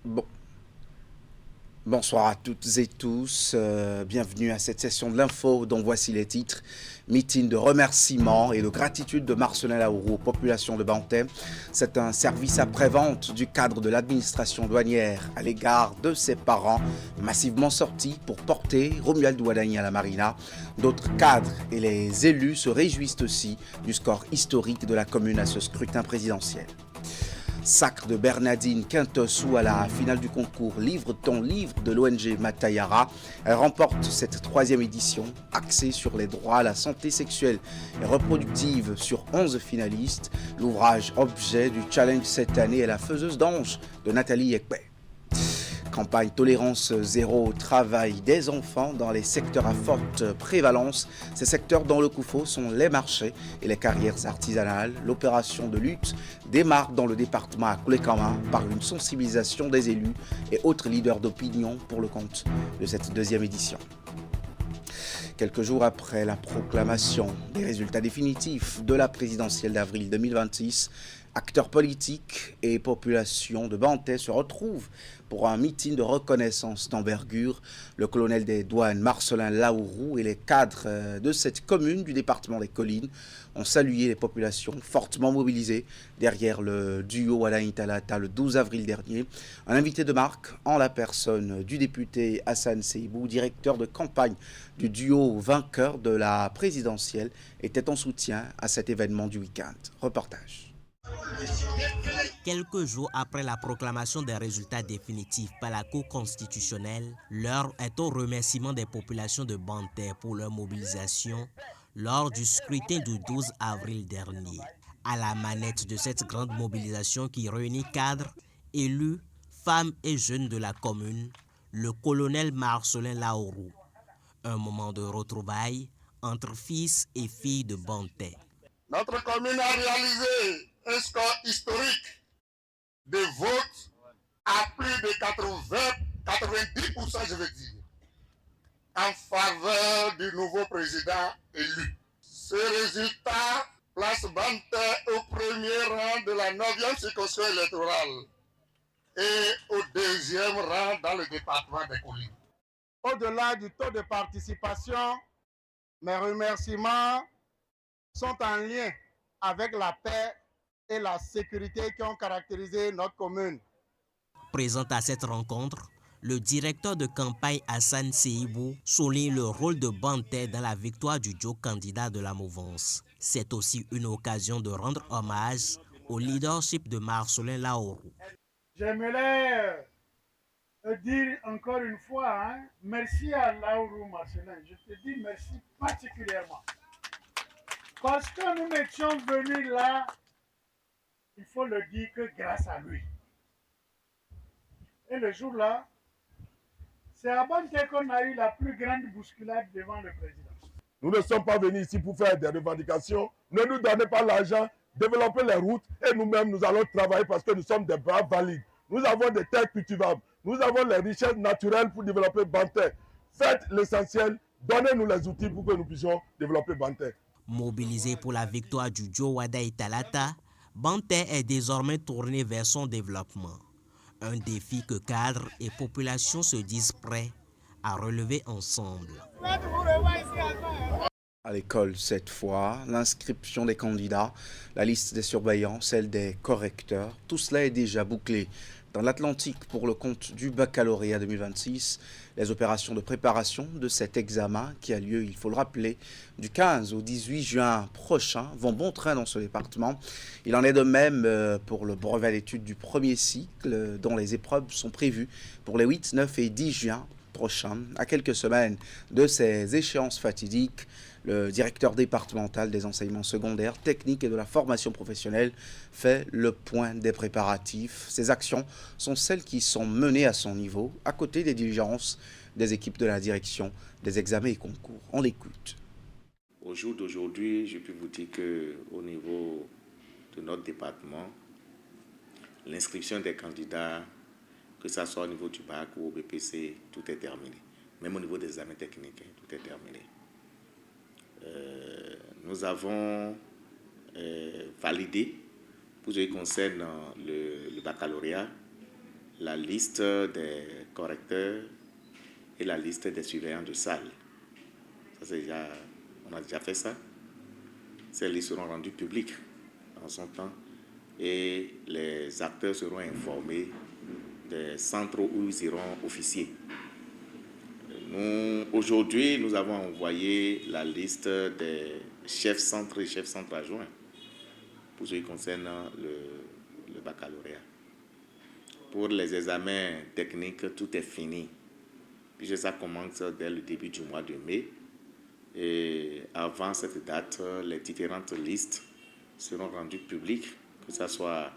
Bon, bonsoir à toutes et tous. Bienvenue à cette session de l'info dont voici les titres. Meeting de remerciements et de gratitude de Marcelin Laourou aux populations de Bantais. C'est un service après-vente du cadre de l'administration douanière à l'égard de ses parents, massivement sortis pour porter Romuald Ouadani à la Marina. D'autres cadres et les élus se réjouissent aussi du score historique de la commune à ce scrutin présidentiel. Sacre de Bernadine Quintosou à la finale du concours Livre ton livre de l'ONG Matayara. Elle remporte cette troisième édition axée sur les droits à la santé sexuelle et reproductive sur 11 finalistes. L'ouvrage objet du challenge cette année est La faiseuse d'ange de Nathalie Ekpe. Campagne tolérance zéro au travail des enfants dans les secteurs à forte prévalence. Ces secteurs dont le coup faux sont les marchés et les carrières artisanales. L'opération de lutte démarre dans le département à Koulekama par une sensibilisation des élus et autres leaders d'opinion pour le compte de cette deuxième édition. Quelques jours après la proclamation des résultats définitifs de la présidentielle d'avril 2026, acteurs politiques et population de Bantais se retrouvent pour un meeting de reconnaissance d'envergure. Le colonel des douanes Marcelin Laourou et les cadres de cette commune du département des Collines ont salué les populations fortement mobilisées derrière le duo Ouadani Talata le 12 avril dernier. Un invité de marque en la personne du député Hassan Seibou, directeur de campagne du duo vainqueur de la présidentielle, était en soutien à cet événement du week-end. Reportage. Quelques jours après la proclamation des résultats définitifs par la Cour constitutionnelle, l'heure est au remerciement des populations de Bantais pour leur mobilisation lors du scrutin du 12 avril dernier. À la manette de cette grande mobilisation qui réunit cadres, élus, femmes et jeunes de la commune, le colonel Marcelin Laourou. Un moment de retrouvailles entre fils et filles de Bantais. Notre commune a réalisé un score historique de votes à plus de 90%, je veux dire, en faveur du nouveau président élu. Ce résultat place Bantais au premier rang de la 9e circonscription électorale et au deuxième rang dans le département des Collines. Au-delà du taux de participation, mes remerciements sont en lien avec la paix et la sécurité qui ont caractérisé notre commune. Présent à cette rencontre, le directeur de campagne Hassan Seibou souligne le rôle de Bantais dans la victoire du duo candidat de la mouvance. C'est aussi une occasion de rendre hommage au leadership de Marcelin Laourou. J'aimerais dire encore une fois, merci à Laourou Marcelin. Je te dis merci particulièrement. Parce que nous étions venus là, il faut le dire que grâce à lui. Et le jour-là, c'est à Bantais qu'on a eu la plus grande bousculade devant le président. Nous ne sommes pas venus ici pour faire des revendications. Ne nous donnez pas l'argent, développez les routes et nous-mêmes, nous allons travailler parce que nous sommes des braves valides. Nous avons des terres cultivables. Nous avons les richesses naturelles pour développer Bantais. Faites l'essentiel, donnez-nous les outils pour que nous puissions développer Bantais. Mobilisé pour la victoire du duo Ouadani Talata, Bantais est désormais tourné vers son développement. Un défi que cadres et population se disent prêts à relever ensemble. À l'école cette fois, l'inscription des candidats, la liste des surveillants, celle des correcteurs, tout cela est déjà bouclé. Dans l'Atlantique, pour le compte du baccalauréat 2026, les opérations de préparation de cet examen qui a lieu, il faut le rappeler, du 15 au 18 juin prochain vont bon train dans ce département. Il en est de même pour le brevet d'études du premier cycle dont les épreuves sont prévues pour les 8, 9 et 10 juin prochains. À quelques semaines de ces échéances fatidiques, le directeur départemental des enseignements secondaires, techniques et de la formation professionnelle fait le point des préparatifs. Ces actions sont celles qui sont menées à son niveau, à côté des diligences des équipes de la direction des examens et concours. On l'écoute. Au jour d'aujourd'hui, je peux vous dire qu'au niveau de notre département, l'inscription des candidats, que ce soit au niveau du bac ou au BPC, tout est terminé. Même au niveau des examens techniques, tout est terminé. Nous avons validé, pour ce qui concerne le baccalauréat, la liste des correcteurs et la liste des surveillants de salle. On a déjà fait ça. Ces listes seront rendues publiques en son temps et les acteurs seront informés des centres où ils iront officier. Aujourd'hui, nous avons envoyé la liste des chefs centres et chefs centres adjoints pour ce qui concerne le baccalauréat. Pour les examens techniques, tout est fini, puisque ça commence dès le début du mois de mai. Et avant cette date, les différentes listes seront rendues publiques, que ce soit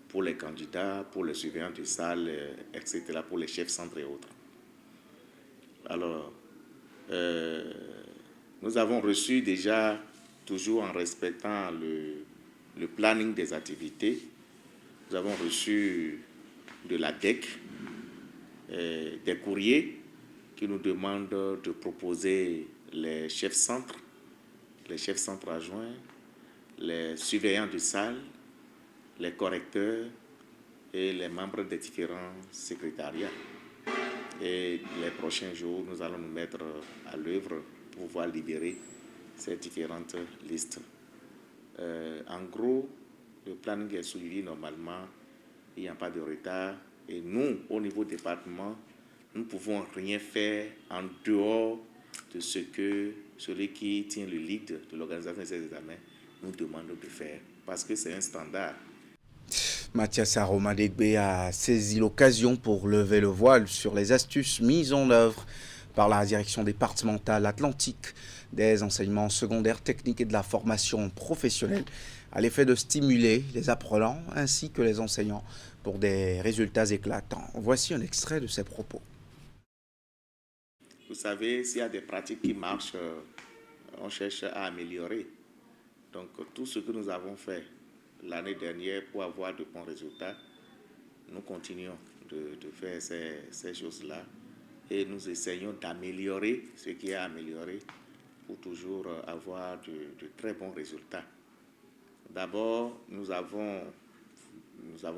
pour les candidats, pour les surveillants de salle, etc., pour les chefs centres et autres. Alors, nous avons reçu déjà, toujours en respectant le planning des activités, nous avons reçu de la DEC des courriers qui nous demandent de proposer les chefs centres adjoints, les surveillants de salle, les correcteurs et les membres des différents secrétariats. Et les prochains jours, nous allons nous mettre à l'œuvre pour pouvoir libérer ces différentes listes. En gros, le planning est suivi normalement, il n'y a pas de retard. Et nous, au niveau département, nous ne pouvons rien faire en dehors de ce que celui qui tient le lead de l'organisation de ces examens nous demande de faire, parce que c'est un standard. Mathias Aromadegbe a saisi l'occasion pour lever le voile sur les astuces mises en œuvre par la direction départementale Atlantique des enseignements secondaires, techniques et de la formation professionnelle à l'effet de stimuler les apprenants ainsi que les enseignants pour des résultats éclatants. Voici un extrait de ses propos. Vous savez, s'il y a des pratiques qui marchent, on cherche à améliorer. Donc tout ce que nous avons fait l'année dernière pour avoir de bons résultats, nous continuons de faire ces choses-là et nous essayons d'améliorer ce qui est amélioré pour toujours avoir de très bons résultats. D'abord, nous avons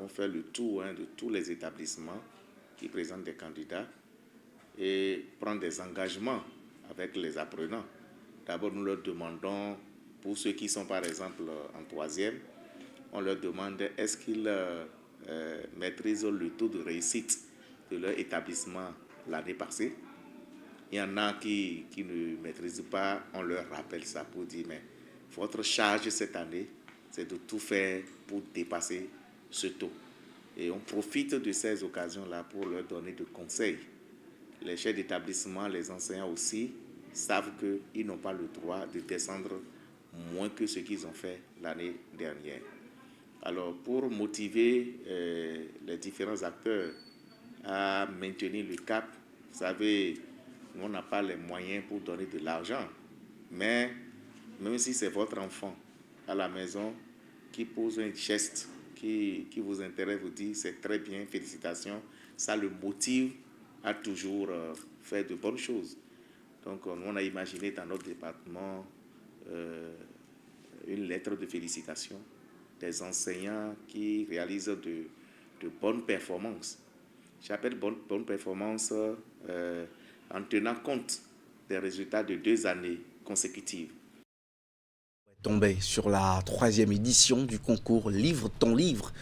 fait le tour de tous les établissements qui présentent des candidats et prendre des engagements avec les apprenants. D'abord, nous leur demandons, pour ceux qui sont par exemple en troisième, on leur demande est-ce qu'ils maîtrisent le taux de réussite de leur établissement l'année passée. Il y en a qui ne maîtrisent pas, on leur rappelle ça pour dire mais votre charge cette année, c'est de tout faire pour dépasser ce taux. Et on profite de ces occasions-là pour leur donner des conseils. Les chefs d'établissement, les enseignants aussi, savent qu'ils n'ont pas le droit de descendre moins que ce qu'ils ont fait l'année dernière. Alors, pour motiver les différents acteurs à maintenir le cap, vous savez, on n'a pas les moyens pour donner de l'argent, mais même si c'est votre enfant à la maison qui pose un geste qui vous intéresse, vous dit c'est très bien, félicitations, ça le motive à toujours faire de bonnes choses. Donc, on a imaginé dans notre département une lettre de félicitations des enseignants qui réalisent de bonnes performances. J'appelle bonnes performances en tenant compte des résultats de 2 années consécutives. Tombé sur la 3e édition du concours Livre ton livre,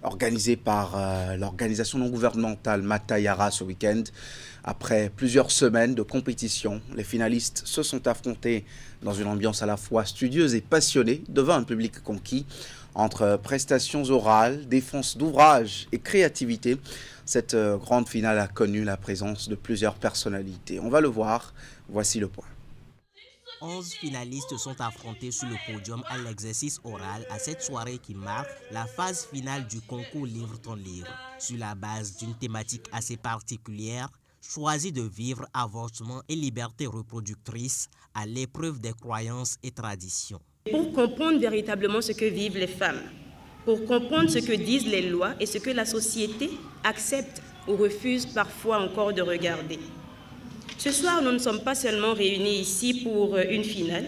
organisé par l'organisation non gouvernementale Matayara ce week-end. Après plusieurs semaines de compétition, les finalistes se sont affrontés dans une ambiance à la fois studieuse et passionnée devant un public conquis. Entre prestations orales, défense d'ouvrages et créativité, cette grande finale a connu la présence de plusieurs personnalités. On va le voir, voici le point. 11 finalistes sont affrontés sur le podium à l'exercice oral à cette soirée qui marque la phase finale du concours Livre ton livre. Sur la base d'une thématique assez particulière, choisie de vivre avortement et liberté reproductrice à l'épreuve des croyances et traditions. Pour comprendre véritablement ce que vivent les femmes, pour comprendre ce que disent les lois et ce que la société accepte ou refuse parfois encore de regarder. Ce soir, nous ne sommes pas seulement réunis ici pour une finale,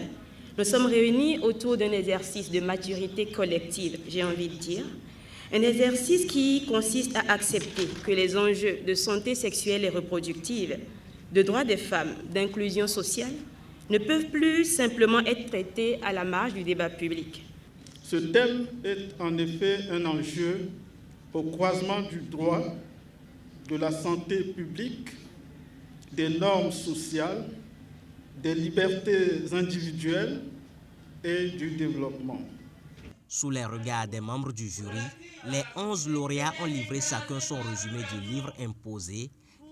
nous sommes réunis autour d'un exercice de maturité collective, j'ai envie de dire, Un exercice qui consiste à accepter que les enjeux de santé sexuelle et reproductive, de droits des femmes, d'inclusion sociale, ne peuvent plus simplement être traités à la marge du débat public. Ce thème est en effet un enjeu au croisement du droit, de la santé publique, des normes sociales, des libertés individuelles et du développement. Sous les regards des membres du jury, les 11 lauréats ont livré chacun son résumé du livre imposé,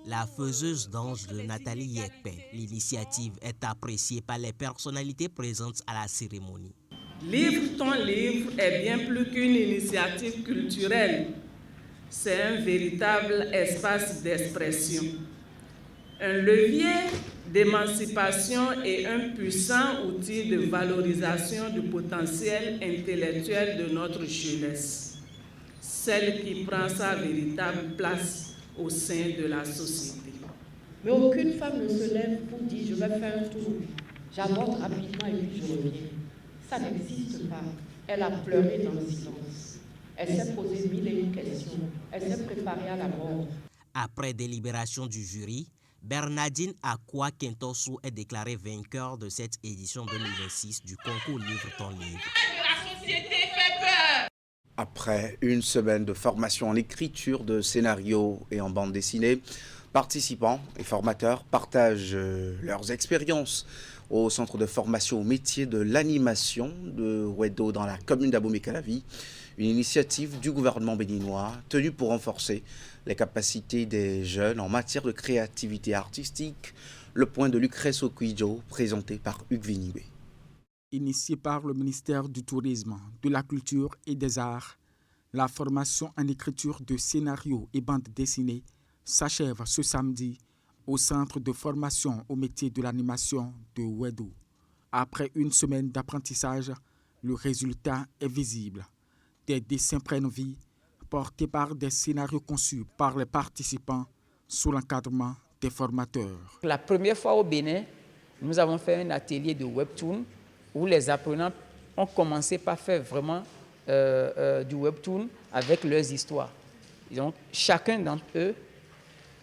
La faiseuse d'ange de Nathalie Yekpen. L'initiative est appréciée par les personnalités présentes à la cérémonie. Livre ton livre est bien plus qu'une initiative culturelle. C'est un véritable espace d'expression, un levier d'émancipation et un puissant outil de valorisation du potentiel intellectuel de notre jeunesse, celle qui prend sa véritable place au sein de la société. Mais aucune femme ne se lève pour dire « je vais faire un tour, j'aborde rapidement et puis je reviens ». Ça n'existe pas. Elle a pleuré dans le silence. Elle s'est posé 1001 questions. Elle s'est préparée à la mort. Après délibération du jury, Bernardine Akwa Kentosu est déclarée vainqueur de cette édition 2026 du concours Livre ton livre. La société fait peur. Après une semaine de formation en écriture de scénarios et en bande dessinée, participants et formateurs partagent leurs expériences au centre de formation au métier de l'animation de Wedo dans la commune d'Abomey-Calavi, une initiative du gouvernement béninois tenue pour renforcer les capacités des jeunes en matière de créativité artistique. Le point de Lucrèce Okwijo, présenté par Hugues Vinibé. Initiée par le ministère du Tourisme, de la Culture et des Arts, la formation en écriture de scénarios et bandes dessinées s'achève ce samedi au centre de formation au métier de l'animation de Wedo. Après une semaine d'apprentissage, le résultat est visible. Des dessins prennent vie, portés par des scénarios conçus par les participants sous l'encadrement des formateurs. La première fois au Bénin, nous avons fait un atelier de webtoon où les apprenants ont commencé par faire vraiment du webtoon avec leurs histoires. Donc, chacun d'entre eux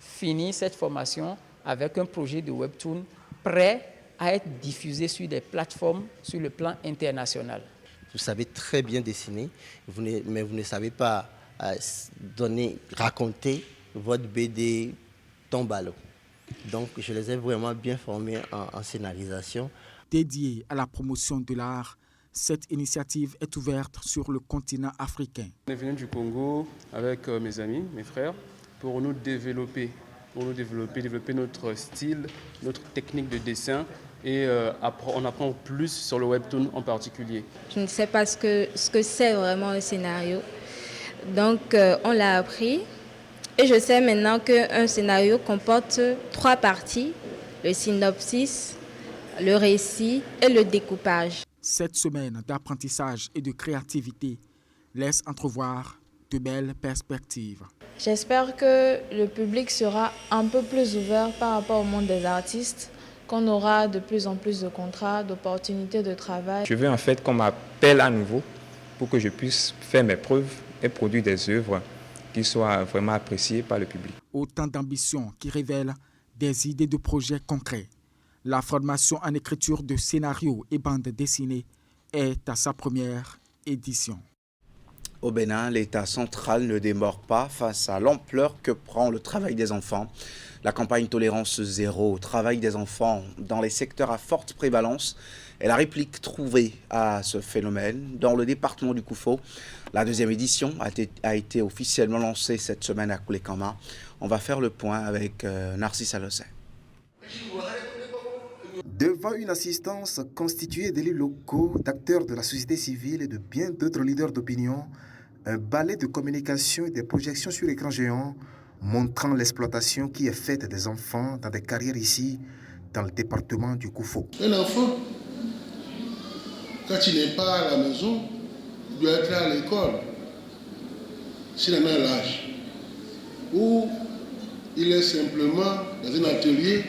finit cette formation avec un projet de webtoon prêt à être diffusé sur des plateformes sur le plan international. Vous savez très bien dessiner, mais vous ne savez pas raconter votre BD tombalo. Donc, je les ai vraiment bien formés en scénarisation. Dédiée à la promotion de l'art, cette initiative est ouverte sur le continent africain. On est venu du Congo avec mes amis, mes frères, pour nous développer notre style, notre technique de dessin et on apprend plus sur le webtoon en particulier. Je ne sais pas ce que c'est vraiment un scénario, donc on l'a appris et je sais maintenant qu'un scénario comporte 3 parties, le synopsis, le récit et le découpage. Cette semaine d'apprentissage et de créativité laisse entrevoir de belles perspectives. J'espère que le public sera un peu plus ouvert par rapport au monde des artistes, qu'on aura de plus en plus de contrats, d'opportunités de travail. Je veux en fait qu'on m'appelle à nouveau pour que je puisse faire mes preuves et produire des œuvres qui soient vraiment appréciées par le public. Autant d'ambitions qui révèlent des idées de projets concrets. La formation en écriture de scénarios et bandes dessinées est à sa première édition. Au Bénin, l'État central ne démord pas face à l'ampleur que prend le travail des enfants. La campagne Tolérance Zéro au travail des enfants dans les secteurs à forte prévalence est la réplique trouvée à ce phénomène dans le département du Koufo. La 2e édition a été officiellement lancée cette semaine à Koulekama. On va faire le point avec Narcisse Alossé. Devant une assistance constituée d'élus locaux, d'acteurs de la société civile et de bien d'autres leaders d'opinion, un ballet de communication et des projections sur écran géant montrant l'exploitation qui est faite des enfants dans des carrières ici, dans le département du Koufo. Un enfant, quand il n'est pas à la maison, il doit être à l'école, s'il en a l'âge, ou il est simplement dans un atelier,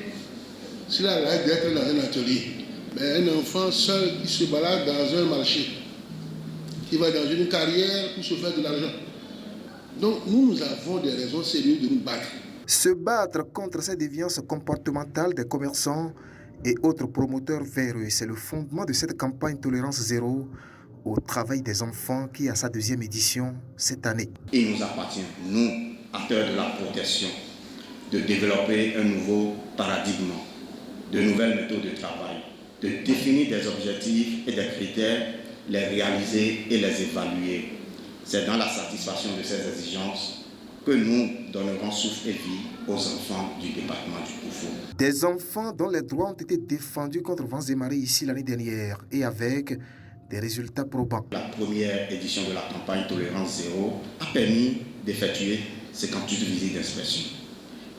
s'il a l'âge d'être dans un atelier. Mais un enfant seul qui se balade dans un marché, qui va dans une carrière pour se faire de l'argent, Donc nous avons des raisons sérieuses de nous battre. Se battre contre ces déviances comportementales des commerçants et autres promoteurs véreux, c'est le fondement de cette campagne Tolérance Zéro au travail des enfants qui a sa 2e édition cette année. Il nous appartient, nous, acteurs de la protection, de développer un nouveau paradigme, de nouvelles méthodes de travail, de définir des objectifs et des critères, les réaliser et les évaluer. C'est dans la satisfaction de ces exigences que nous donnerons souffle et vie aux enfants du département du Koufou. Des enfants dont les droits ont été défendus contre vents et marées ici l'année dernière et avec des résultats probants. La première édition de la campagne Tolérance Zéro a permis d'effectuer 58 visites d'inspection,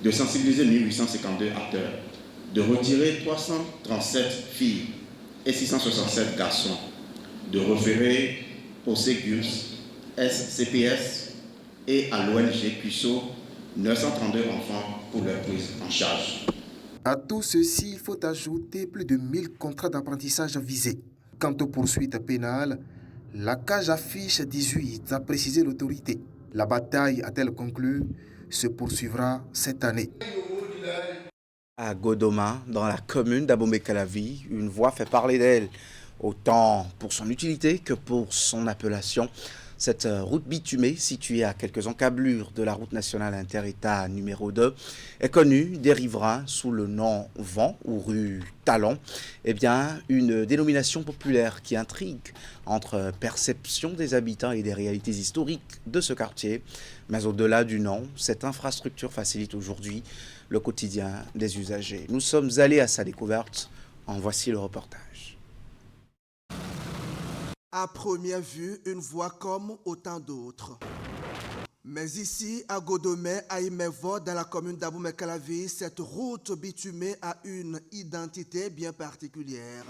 de sensibiliser 1852 acteurs, de retirer 337 filles et 667 garçons, de référer au Ségus, SCPS et à l'ONG CUSO 932 enfants pour leur prise en charge. À tout ceci, il faut ajouter plus de 1000 contrats d'apprentissage visés. Quant aux poursuites pénales, la CAJ affiche 18, a précisé l'autorité. La bataille, a-t-elle conclu, se poursuivra cette année. À Godoma, dans la commune d'Abomey-Calavi, une voie fait parler d'elle, autant pour son utilité que pour son appellation. Cette route bitumée, située à quelques encablures de la route nationale inter-État numéro 2, est connue des riverains sous le nom Vent ou rue Talon. Eh bien, une dénomination populaire qui intrigue entre perception des habitants et des réalités historiques de ce quartier. Mais au-delà du nom, cette infrastructure facilite aujourd'hui le quotidien des usagers. Nous sommes allés à sa découverte. En voici le reportage. À première vue, une voie comme autant d'autres. Mais ici, à Godomé, à Imevo, dans la commune d'Abomey-Calavi, cette route bitumée a une identité bien particulière.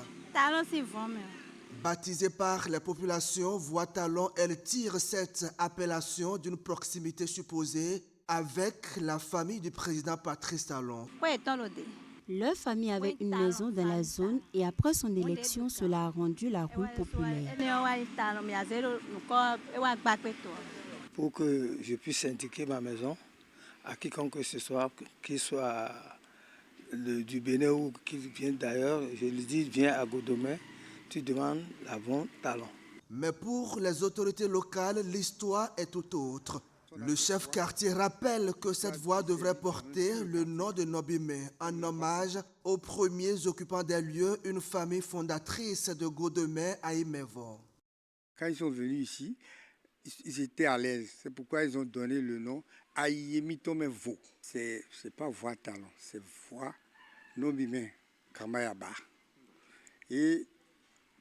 Baptisée par les populations Voie Talon, elle tire cette appellation d'une proximité supposée avec la famille du président Patrice Talon. Leur famille avait une maison dans la zone et après son élection, cela a rendu la rue populaire. Pour que je puisse indiquer ma maison à quiconque que ce soit, qu'il soit du Bénin ou qu'il vienne d'ailleurs, je lui dis viens à Godomé, tu demandes la Voie Talon. Mais pour les autorités locales, l'histoire est tout autre. Le chef quartier rappelle que cette voie devrait porter le nom de Nobimé en hommage aux premiers occupants des lieux, une famille fondatrice de Godomé à Imevo. Quand ils sont venus ici, ils étaient à l'aise. C'est pourquoi ils ont donné le nom Ayemitomevo. C'est pas Voie Talon, c'est Voie Nobimé Kamayaba. Et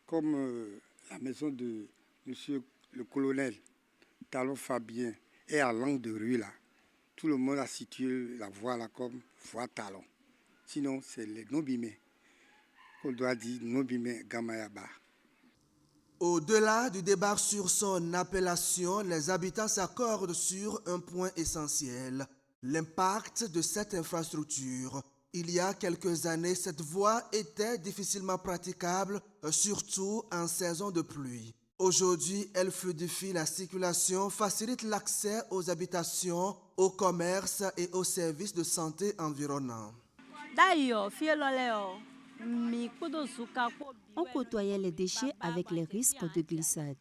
comme la maison de monsieur le colonel Talon Fabien et à l'angle de rue là, tout le monde a situé la voie là comme Voie Talon. Sinon, c'est les Nobimé qu'on doit dire Nobimé Gamayaba. Au-delà du débat sur son appellation, les habitants s'accordent sur un point essentiel, l'impact de cette infrastructure. Il y a quelques années, cette voie était difficilement praticable, surtout en saison de pluie. Aujourd'hui, elle fluidifie la circulation, facilite l'accès aux habitations, aux commerces et aux services de santé environnants. On côtoyait les déchets avec les risques de glissade.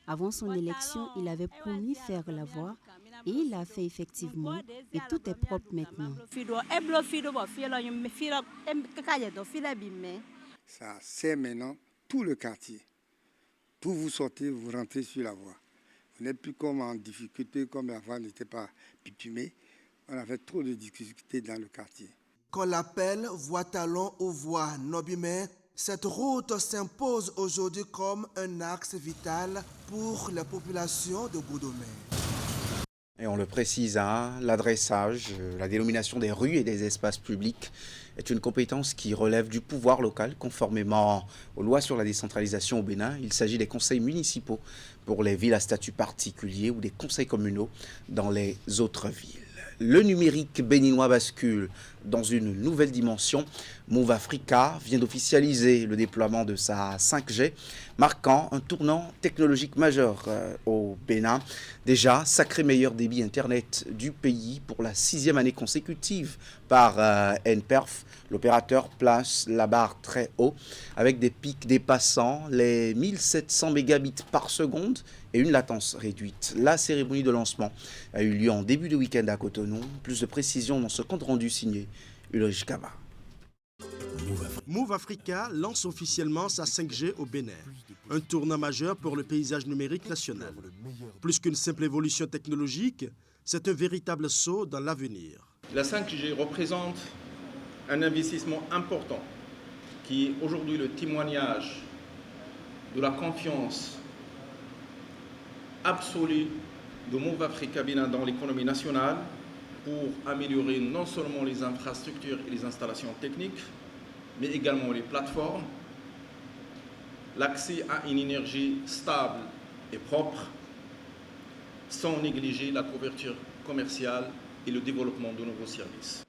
Avant son élection, il avait promis faire la voie et il l'a fait effectivement et tout est propre maintenant. Ça sert maintenant tout le quartier. Pour vous sortir, vous rentrez sur la voie. Vous n'êtes plus comme en difficulté, comme la voie n'était pas bitumée. On avait trop de difficultés dans le quartier. Qu'on l'appelle Voie Talon ou Voie Nobimé, cette route s'impose aujourd'hui comme un axe vital pour la population de Godomé. Et on le précise, l'adressage, la dénomination des rues et des espaces publics est une compétence qui relève du pouvoir local conformément aux lois sur la décentralisation au Bénin. Il s'agit des conseils municipaux pour les villes à statut particulier ou des conseils communaux dans les autres villes. Le numérique béninois bascule dans une nouvelle dimension. Move Africa vient d'officialiser le déploiement de sa 5G, marquant un tournant technologique majeur au Bénin. Déjà, sacré meilleur débit Internet du pays pour la 6e année consécutive par NPerf. L'opérateur place la barre très haut avec des pics dépassant les 1700 mégabits par seconde et une latence réduite. La cérémonie de lancement a eu lieu en début de week-end à Cotonou. Plus de précisions dans ce compte rendu signé Ulrich Kaba. Move Africa lance officiellement sa 5G au Bénin, un tournant majeur pour le paysage numérique national. Plus qu'une simple évolution technologique, c'est un véritable saut dans l'avenir. La 5G représente un investissement important qui est aujourd'hui le témoignage de la confiance absolue de Move Africa Bénin dans l'économie nationale pour améliorer non seulement les infrastructures et les installations techniques, mais également les plateformes, l'accès à une énergie stable et propre, sans négliger la couverture commerciale et le développement de nouveaux services.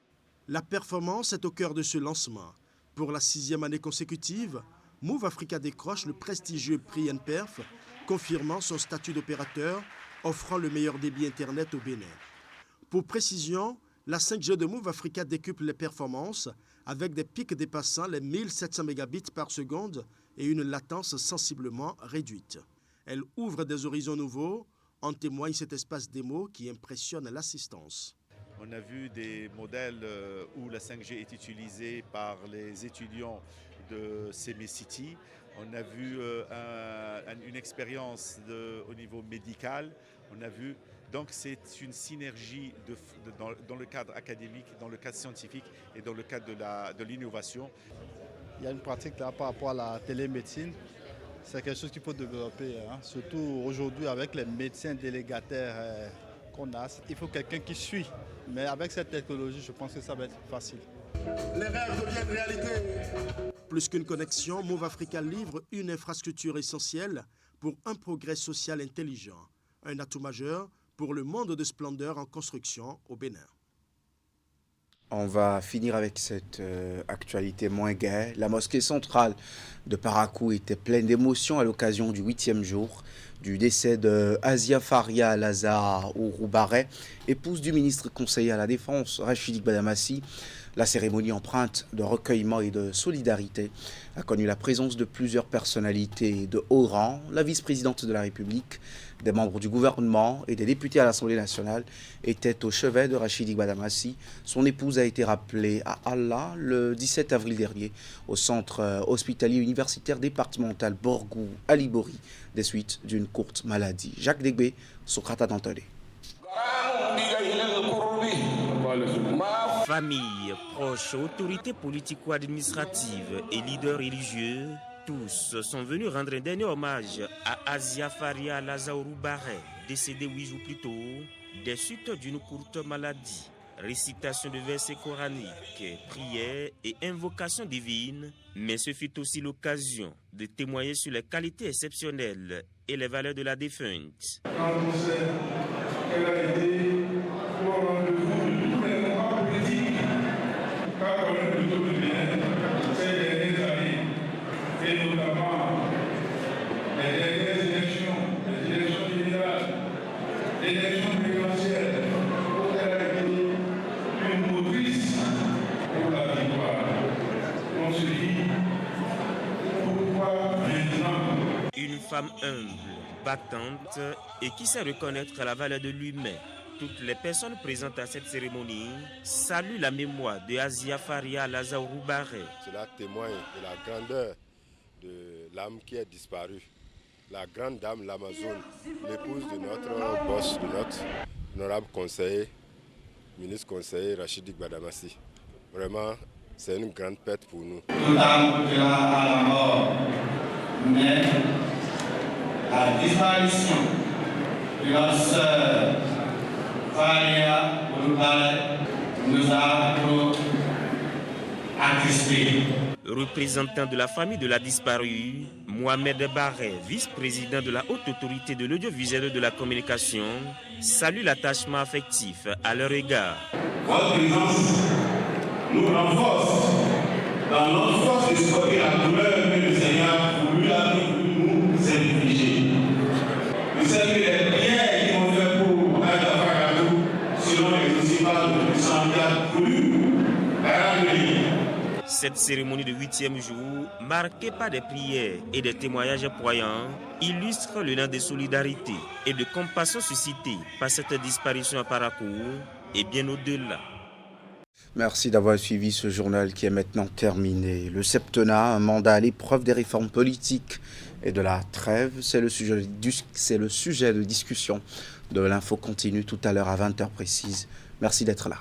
La performance est au cœur de ce lancement. Pour la 6e année consécutive, Move Africa décroche le prestigieux prix NPerf, confirmant son statut d'opérateur, offrant le meilleur débit Internet au Bénin. Pour précision, la 5G de Move Africa décuple les performances avec des pics dépassant les 1700 mégabits par seconde et une latence sensiblement réduite. Elle ouvre des horizons nouveaux, en témoigne cet espace démo qui impressionne l'assistance. On a vu des modèles où la 5G est utilisée par les étudiants de CME-City. On a vu une expérience au niveau médical. On a vu, donc c'est une synergie dans le cadre académique, dans le cadre scientifique et dans le cadre de l'innovation. Il y a une pratique là par rapport à la télémédecine. C'est quelque chose qu'il faut développer, hein. Surtout aujourd'hui avec les médecins délégataires qu'on a. Il faut quelqu'un qui suit. Mais avec cette technologie, je pense que ça va être facile. Les rêves deviennent réalité. Plus qu'une connexion, Move Africa livre une infrastructure essentielle pour un progrès social intelligent. Un atout majeur pour le monde de splendeur en construction au Bénin. On va finir avec cette actualité moins gaie. La mosquée centrale de Parakou était pleine d'émotions à l'occasion du 8e jour du décès de Asia Faria Lazare Ouroubaré, épouse du ministre conseiller à la Défense, Rachidi Gbadamassi. La cérémonie empreinte de recueillement et de solidarité a connu la présence de plusieurs personnalités de haut rang, la vice-présidente de la République, des membres du gouvernement et des députés à l'Assemblée nationale étaient au chevet de Rachidi Gbadamassi. Son épouse a été rappelée à Allah le 17 avril dernier au centre hospitalier universitaire départemental Borgou à Libori des suites d'une courte maladie. Jacques Degbé, Socrata Dantolé. Famille, proches, autorités politico-administratives et leaders religieux, tous sont venus rendre un dernier hommage à Asia Faria Lazare Ouroubaré, décédé 8 jours plus tôt, des suites d'une courte maladie. Récitation de versets coraniques, prières et invocations divines, mais ce fut aussi l'occasion de témoigner sur les qualités exceptionnelles et les valeurs de la défunte. Quand on sait qu'elle a été au rendez-vous de tous les combats politiques, car on est plutôt bien ces dernières années, et notamment les dernières élections, les élections générales, les élections présidentielles, où elle a été une motrice pour la victoire. On se dit, pourquoi maintenant? Une femme humble, battante et qui sait reconnaître la valeur de l'humain. Toutes les personnes présentes à cette cérémonie saluent la mémoire de Asia Faria Lazare Ouroubaré. Cela témoigne de la grandeur de l'âme qui est disparue. La grande dame, l'Amazone, l'épouse de notre boss, de notre honorable conseiller, ministre conseiller Rachidi Gbadamassi. Vraiment, c'est une grande perte pour nous. Tout âme qui à la mort, mais la disparition de notre sœur Faria Ouroubaré nous a attristés. Représentant de la famille de la disparue, Mohamed Barret, vice-président de la haute autorité de l'audiovisuel et de la communication, salue l'attachement affectif à leur égard. Votre présence nous renforce dans notre force de supporter la douleur que le Seigneur a voulu nous infliger. Nous savons que les prières qui vont faire pour Adafakadou selon les musulmans de puissance qui a voulu Cette cérémonie de 8e jour, marquée par des prières et des témoignages poignants, illustre le lien de solidarité et de compassion suscité par cette disparition à Parakou et bien au-delà. Merci d'avoir suivi ce journal qui est maintenant terminé. Le septennat, un mandat à l'épreuve des réformes politiques et de la trêve, c'est le sujet de discussion de l'info continue tout à l'heure à 20h précise. Merci d'être là.